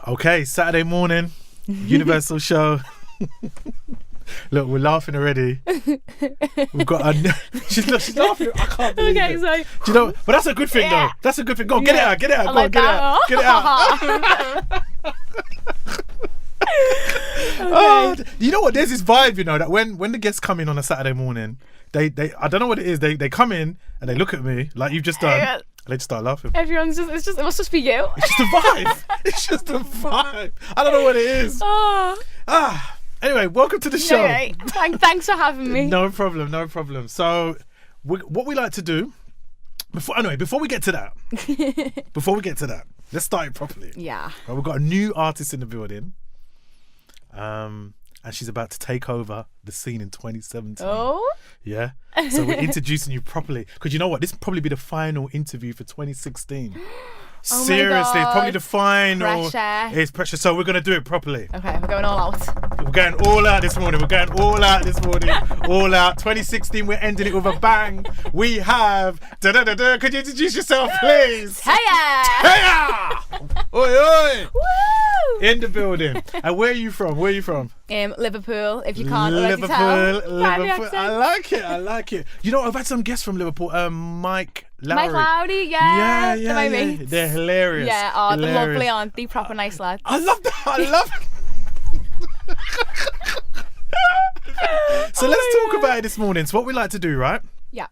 Okay, Saturday morning, Universal show. Look, we're laughing already. We've got she's laughing. I can't believe it. So, do you know? But that's a good thing, though. That's a good thing. Go on, get it out. Get it out. Go on, get it out. Get it out. Oh, you know what? There's this vibe, you know, that when the guests come in on a Saturday morning, they I don't know what it is. They come in and they look at me like you've just done. And they just start laughing. Everyone's it must just be you. It's just a vibe. It's just a vibe. I don't know what it is. Anyway, welcome to the show. Okay. Thanks for having me. No problem. So, what we like to do before we get to that, let's start it properly. Yeah. Right, we've got a new artist in the building, and she's about to take over the scene in 2017. Oh. Yeah. So we're introducing you properly because you know what? This will probably be the final interview for 2016. Oh Seriously, it's probably the final. Pressure. It's pressure. So we're gonna do it properly. Okay, we're going all out. We're going all out this morning. All out. 2016, we're ending it with a bang. We have... Could you introduce yourself, please? Taya! Oi! Woo! In the building. And where are you from? Liverpool, if you can't already tell. Liverpool. I like it. You know, I've had some guests from Liverpool. Mike Lowry. Mike Lowry, yeah. They're my mates. They're hilarious. Yeah, they're lovely, aren't they? Proper nice lads. I love that. So let's talk about it this morning. So what we like to do, right? Yeah.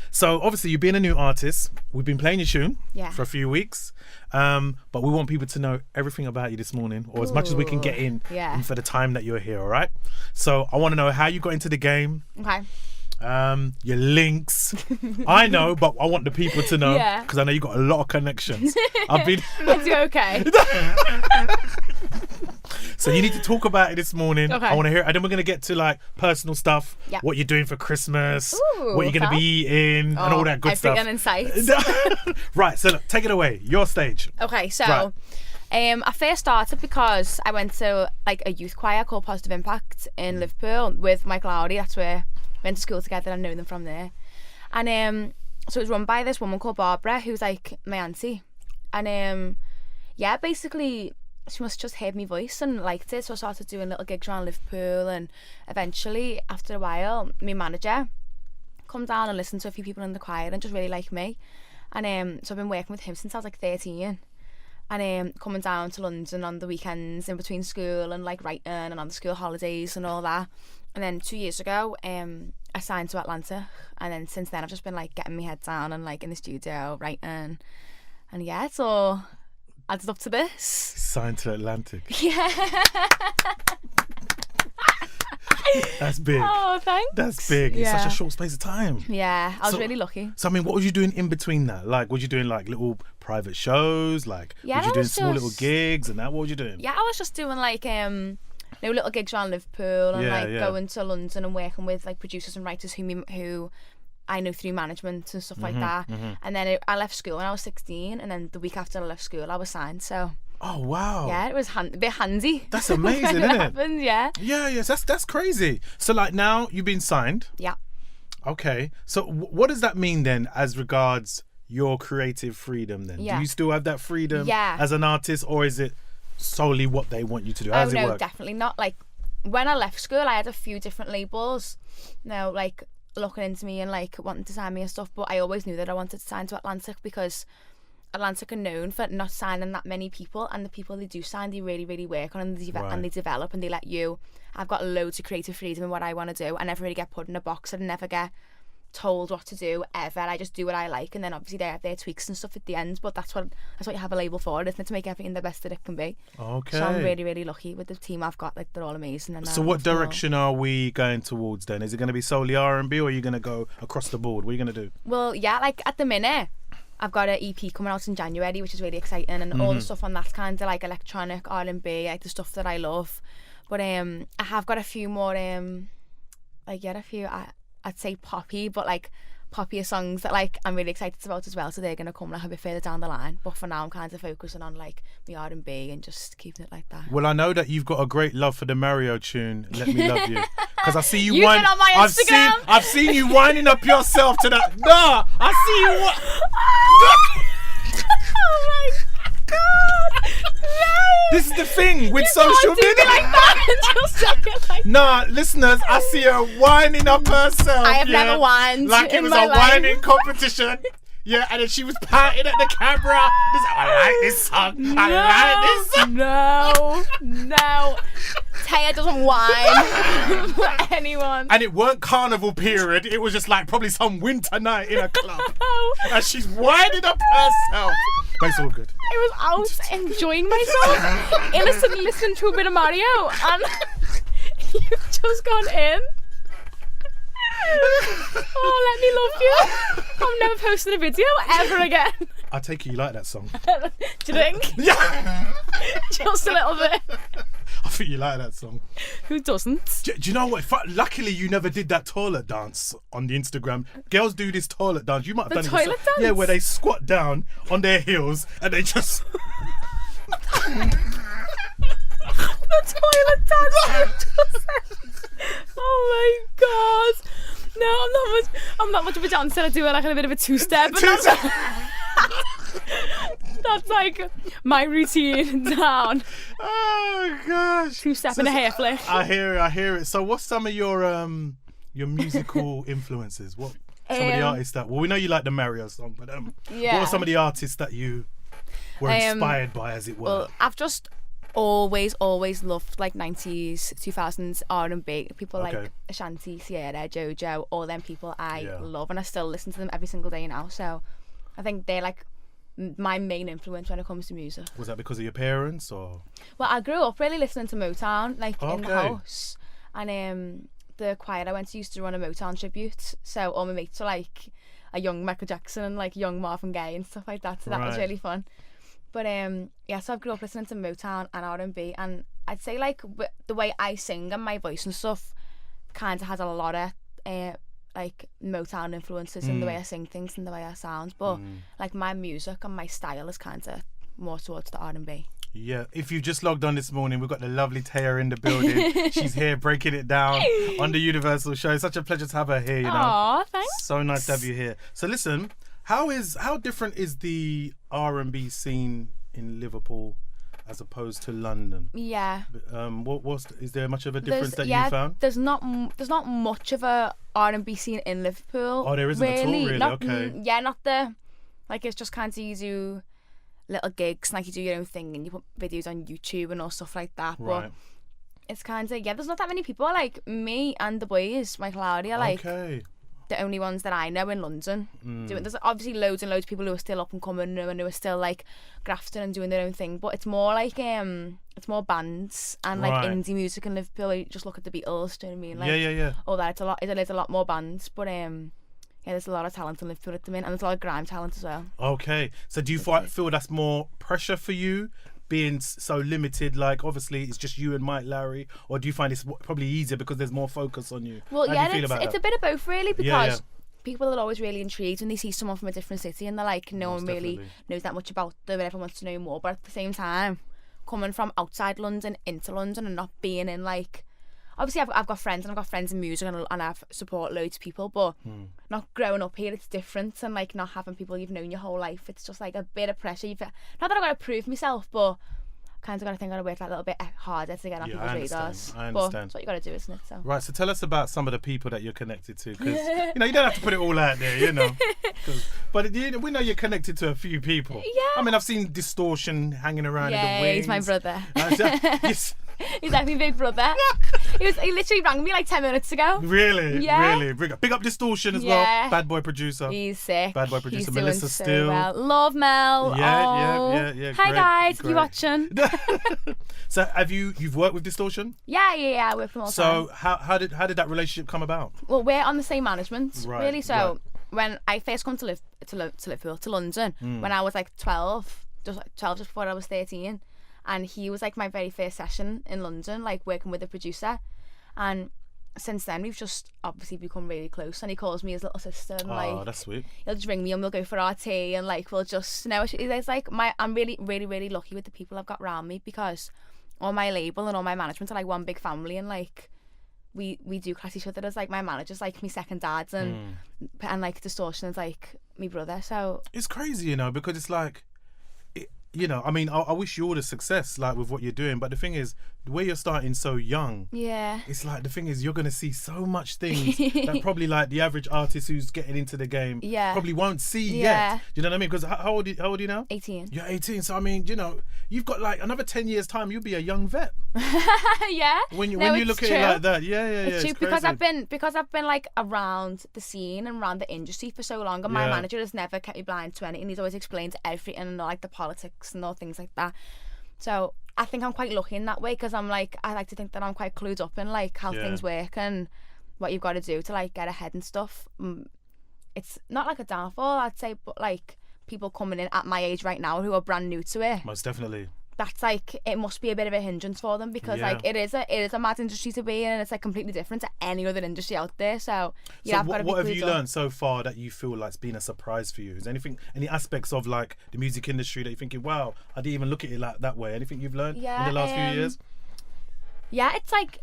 So obviously you're being a new artist. We've been playing your tune for a few weeks. But we want people to know everything about you this morning, or as much as we can get in for the time that you're here, all right? So I want to know how you got into the game. Okay. Your links. I know, but I want the people to know because I know you got a lot of connections. It's okay. So you need to talk about it this morning. Okay. I want to hear it. And then we're going to get to like personal stuff, what you're doing for Christmas, what you're going to be eating, and all that good stuff. Everything in sight. Right, so look, take it away. Your stage. Okay, so I first started because I went to like a youth choir called Positive Impact in Liverpool with Mike Lowry. That's where we went to school together and I know them from there. And so it was run by this woman called Barbara, who's like my auntie. And basically she must have just heard my voice and liked it, so I started doing little gigs around Liverpool, and eventually after a while my manager come down and listened to a few people in the choir and just really liked me. And so I've been working with him since I was like 13, and coming down to London on the weekends in between school and like writing and on the school holidays and all that. And then 2 years ago I signed to Atlanta, and then since then I've just been like getting my head down and like in the studio writing, and it's all added up to this. Signed to Atlantic. Yeah. That's big. Oh, thanks. That's big. It's such a short space of time. Yeah, I was really lucky. So I mean, what was you doing in between that? Like, was you doing like little private shows? Like, was you doing small little gigs and that? What was you doing? Yeah, I was just doing like little gigs around Liverpool and going to London and working with like producers and writers who I know through management and stuff like that. And then I left school when I was 16, and then the week after I left school I was signed. So oh wow, yeah, it was a bit handy. That's amazing, isn't it? Happened, yes, that's crazy. So like now you've been signed. Yeah. Okay, so what does that mean then as regards your creative freedom then? Do you still have that freedom as an artist, or is it solely what they want you to do? How does it work? Definitely not. Like when I left school I had a few different labels like looking into me and like wanting to sign me and stuff, but I always knew that I wanted to sign to Atlantic because Atlantic are known for not signing that many people, and the people they do sign, they really, really work on, and they develop, and they let you. I've got loads of creative freedom in what I want to do. I never really get put in a box. I never get told what to do ever. I just do what I like, and then obviously they have their tweaks and stuff at the end, but that's what you have a label for, isn't it? To make everything the best that it can be. Okay. So I'm really, really lucky with the team I've got. Like they're all amazing. And so what direction are we going towards then? Is it going to be solely R&B, or are you going to go across the board? What are you going to do? Well, like at the minute I've got an EP coming out in January, which is really exciting, and all the stuff on that's kind of like electronic R&B, like the stuff that I love. But I have got a few more I'd say poppy, but like poppier songs that like I'm really excited about as well, so they're gonna come like a bit further down the line. But for now I'm kind of focusing on like the R&B and just keeping it like that. Well, I know that you've got a great love for the Mario tune "Let Me Love You" because I see you You've been on my Instagram. I've seen you winding up yourself to that. Nah, I see you. Oh my god! This is the thing with social media. Like that. Nah, listeners, I see her winding up herself. I have never whined like it was a whining competition. Yeah, and then she was pouting at the camera. I like this song. I like this song. No. Taya doesn't whine for anyone. And it weren't carnival period. It was just like probably some winter night in a club. And she's winding up herself. But it's all good. I was out enjoying myself, innocently listening to a bit of Mario, and you've just gone in. Oh, let me love you. I'm never posting a video ever again. I take it you like that song. Do you think? Yeah. Just a little bit. I think you like that song. Who doesn't? Do you know what? Luckily, you never did that toilet dance on the Instagram. Girls do this toilet dance. You might have done toilet it. Dance? Yeah, where they squat down on their heels and they just. The toilet dance. Oh my god. No, I'm not much of a dancer. I do like a bit of a two-step. But that's like my routine down. Oh gosh. Two-step and a hair flick. I hear it. So what's some of your musical influences? What some of the artists that we know you like the Mario song, but what are some of the artists that you were inspired by, as it were? Well, I've just always loved like 90s 2000s R&B people like Ashanti, Sierra, Jojo, all them people I love, and I still listen to them every single day now, so I think they're like my main influence when it comes to music. Was that because of your parents, or? Well, I grew up really listening to Motown, like in the house, and the choir I went to used to run a Motown tribute, so all my mates were like a young Michael Jackson and like young Marvin Gaye and stuff like that, so that was really fun. But so I grew up listening to Motown and R&B, and I'd say like the way I sing and my voice and stuff kind of has a lot of like Motown influences in the way I sing things and the way I sound, but like my music and my style is kind of more towards the R&B. Yeah, if you just logged on this morning, we've got the lovely Taya in the building. She's here breaking it down on the Universal Show. It's such a pleasure to have her here, you know. Aw, thanks. So nice to have you here. So listen, how different is the R&B scene in Liverpool as opposed to London? Yeah. Is there much of a difference that you found? There's not much of a R&B scene in Liverpool. Oh, there isn't at all, really? Okay. Yeah, not the, like, it's just kind of you do little gigs, like you do your own thing and you put videos on YouTube and all stuff like that. Right. But it's kind of, there's not that many people like me and the boys, my Claudia, like the only ones that I know in London doing. There's obviously loads and loads of people who are still up and coming and who are still like grafting and doing their own thing, but it's more like it's more bands and like indie music in Liverpool. You just look at the Beatles, do you know what I mean? Like, yeah. All that, it's a lot more bands, but there's a lot of talent in Liverpool at the minute, and there's a lot of grime talent as well. Okay, so do you feel that's more pressure for you, being so limited? Like, obviously it's just you and Mike Lowry, or do you find it's probably easier because there's more focus on you? Well, it's a bit of both really, because people are always really intrigued when they see someone from a different city and they're like, no one really knows that much about them and everyone wants to know more. But at the same time, coming from outside London into London and not being in like, obviously I've got friends and I've got friends in music and I've support loads of people, but not growing up here, it's different, and like not having people you've known your whole life, it's just like a bit of pressure. Not that I've got to prove myself, but kind of got to think I've got to work that little bit harder to get on people's radars. I understand. But that's what you got to do, isn't it? So. Right, so tell us about some of the people that you're connected to, because you don't have to put it all out there, you know. But we know you're connected to a few people. Yeah. I mean, I've seen Distortion hanging around in the wings. He's my brother. Yes. He's like my big brother. He literally rang me like 10 minutes ago. Really? Yeah. Really? Big up Distortion as well. Bad boy producer. He's sick. Bad boy producer. He's Melissa doing so Steele. Well. Love Mel. Yeah. Hi guys, if you're watching. So you've worked with Distortion? Yeah. I work with them all the time. So how did that relationship come about? Well, we're on the same management, really. So when I first come to Liverpool, to London, when I was like 12 just before I was 13. And he was like my very first session in London, like working with a producer. And since then we've just obviously become really close, and he calls me his little sister, and like, that's sweet. He'll just ring me and we'll go for our tea, and like we'll just, it's like I'm really, really, really lucky with the people I've got around me, because all my label and all my management are like one big family, and like we do class each other as like, my manager's like my second dad, and like Distortion is like my brother. So it's crazy, because it's like you know, I mean, I wish you all the success, like, with what you're doing. But the thing is, the way you're starting so young, it's like, the thing is, you're going to see so much things that probably, like, the average artist who's getting into the game probably won't see yet. Do you know what I mean? Because how old are you now? 18. You're 18. So, I mean, you know, you've got, like, another 10 years' time, you'll be a young vet. When you look at it like that. It's true, because I've been like around the scene and around the industry for so long, and my manager has never kept me blind to anything. He's always explained everything and like the politics and all things like that. So I think I'm quite lucky in that way, because I'm like, I like to think that I'm quite clued up in like how things work and what you've got to do to like get ahead and stuff. It's not like a downfall, I'd say, but like people coming in at my age right now who are brand new to it, most definitely, that's like, it must be a bit of a hindrance for them, because like it is a mad industry to be in, and it's like completely different to any other industry out there. So yeah, what have you learned so far that you feel like's been a surprise for you? Is anything, any aspects of like the music industry that you're thinking, wow, I didn't even look at it like that way? Anything you've learned in the last few years? Yeah, it's like,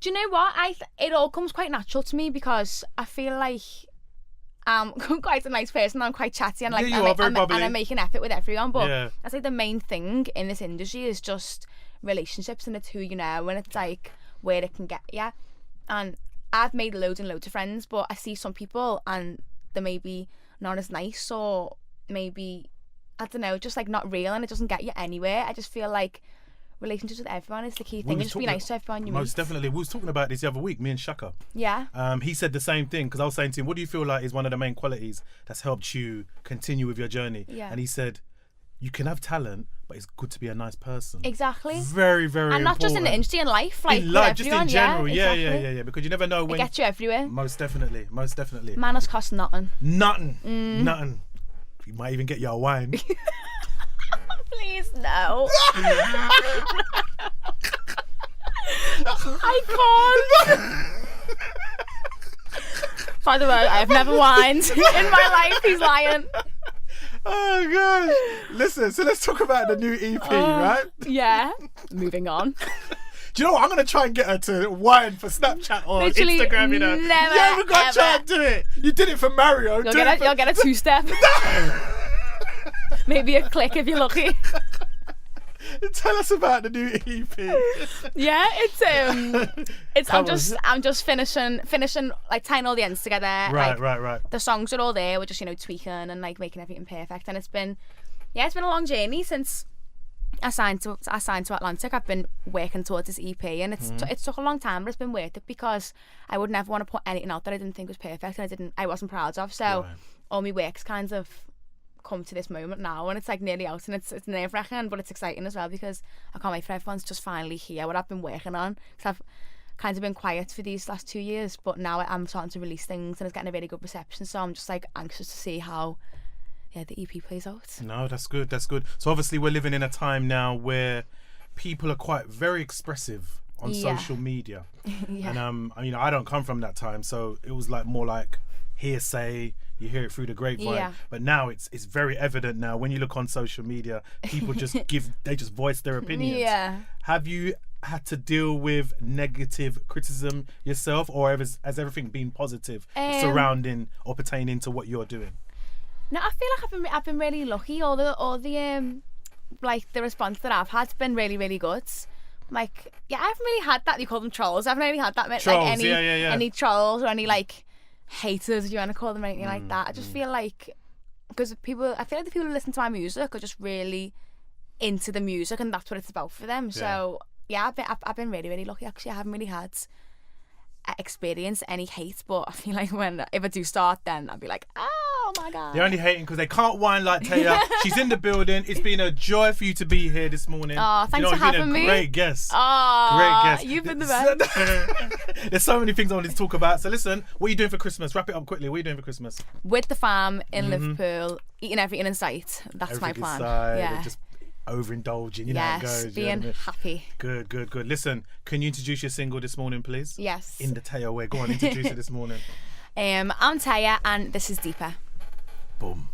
do you know what? It all comes quite natural to me, because I feel like I'm quite a nice person. I'm quite chatty, and like and I make an effort with everyone. But that's like the main thing in this industry is just relationships, and it's who you know, and it's like where it can get you. And I've made loads and loads of friends, but I see some people and they're maybe not as nice, or maybe, I don't know, just like not real, and it doesn't get you anywhere. I just feel like relationships with everyone is the key thing. Just be nice to everyone you meet. Most definitely. We was talking about this the other week, me and Shaka. Yeah. He said the same thing, because I was saying to him, what do you feel like is one of the main qualities that's helped you continue with your journey? Yeah. And he said, you can have talent, but it's good to be a nice person. Exactly. Very, very important. And not just in the industry, in life. Like in life, just in general. Exactly. Yeah. Because you never know when. It gets you everywhere. Most definitely. Manners cost nothing. Nothing. You might even get your wine. Please, no. I can't. By the way, I've never whined in my life. He's lying. Oh gosh. Listen, so let's talk about the new EP, right? Yeah. Moving on. Do you know what? I'm going to try and get her to whine for Snapchat or Literally Instagram, you know. Never We've got to try and do it. You did it for Mario. You'll get a two-step. Maybe a click if you're lucky. Tell us about the new EP. Yeah, it's I'm just finishing like tying all the ends together. Right. The songs are all there. We're just, you know, tweaking and like making everything perfect. And it's been a long journey since I signed to Atlantic. I've been working towards this EP, and it took a long time, but it's been worth it, because I would never want to put anything out that I didn't think was perfect and I wasn't proud of. So all my work's kind of come to this moment now, and it's like nearly out, and it's nerve-wracking, but it's exciting as well, because I can't wait for everyone to just finally hear what I've been working on, because I've kind of been quiet for these last 2 years, but now I'm starting to release things and it's getting a really good reception, so I'm just like anxious to see how the EP plays out. No, that's good. So obviously we're living in a time now where people are quite very expressive on social media. And you know, I don't come from that time, so it was like more like hearsay. You hear it through the grapevine, but now it's very evident now when you look on social media, people just voice their opinions. Have you had to deal with negative criticism yourself, or has everything been positive surrounding or pertaining to what you're doing? No, I feel like I've been really lucky. All the like the response that I've had's been really, really good. Like, I haven't really had that. You call them trolls. I haven't really had that. Trolls, like any trolls or any like haters, if you want to call them, anything like that. I just feel like, because I feel like the people who listen to my music are just really into the music, and that's what it's about for them. So I've been really, really lucky, actually. I haven't really had experienced any hate, but I feel like if I do start, then I'll be like, oh my god, they're only hating because they can't whine like Taya. She's in the building. It's been a joy for you to be here this morning. Oh, thanks for having me. Great guest. Oh, great guest. You've been the best. There's so many things I wanted to talk about. So listen, what are you doing for Christmas? Wrap it up quickly. What are you doing for Christmas? With the fam in Liverpool, eating everything in sight. That's my plan. Just overindulging, you know how it goes. Being happy. Good. Listen, can you introduce your single this morning, please? Yes. In the Taya way. Go on, introduce it this morning. I'm Taya, and this is Deeper. Boom.